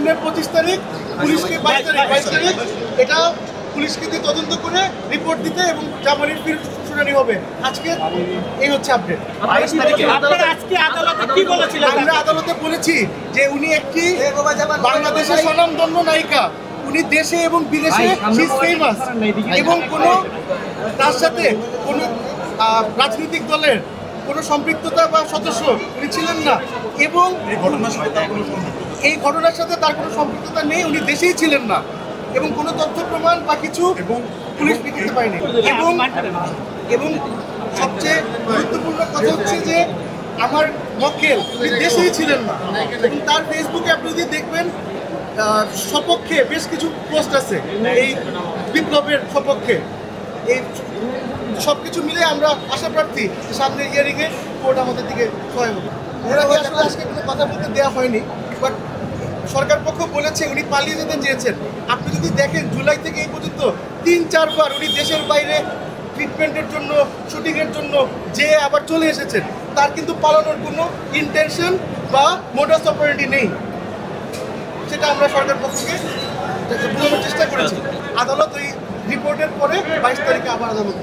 সামনে 25 তারিখ, পুলিশকে 22 তারিখ এটা পুলিশকে দিয়ে তদন্ত করে রিপোর্ট দিতে এবং জামিনের শুনানি হবে। আজকে এই হচ্ছে আপডেট। আমরা আদালতে বলেছি যে উনি একটি বাংলাদেশের স্বনামধন্য নায়িকা, উনি দেশে এবং বিদেশে ফেমাস এবং কোনো তার সাথে কোনো রাজনৈতিক দলের কোনো সম্পৃক্ততা বা সদস্য উনি ছিলেন না এবং এই ঘটনার সাথে তার কোনো সম্পৃক্ততা নেই, উনি দেশেই ছিলেন না এবং কোনো তথ্য প্রমাণ বা কিছু এবং পুলিশ করতে পারেনি এবং সবচেয়ে গুরুত্বপূর্ণ কথা হচ্ছে যে আমার মক্কেল উনি দেশেই ছিলেন না এবং তার ফেসবুকে আপনি যদি দেখবেন সপক্ষে বেশ কিছু পোস্ট আছে এই বিপ্লবের সপক্ষে। এই সব কিছু মিলে আমরা আশা প্রার্থী সামনে হিয়ারিংয়ে কোর্ট আমাদের দিকে সহায় হবে। ওনাকে আসলে আজকে কোনো কথা বলতে দেওয়া হয়নি, বাট সরকার পক্ষ বলেছে উনি পালিয়ে যেতে চেয়েছেন। আপনি যদি দেখেন জুলাই থেকে এই পর্যন্ত 3-4 বার উনি দেশের বাইরে ট্রিটমেন্টের জন্য, শুটিংয়ের জন্য যে আবার চলে এসেছেন, তার কিন্তু পালানোর কোনো ইন্টেনশন বা মোডাস অপারেন্ডি নেই। সেটা আমরা সরকার পক্ষকে বোঝানোর চেষ্টা করেছি। আদালত এই রিপোর্টের পরে 22 তারিখে আবার আদালত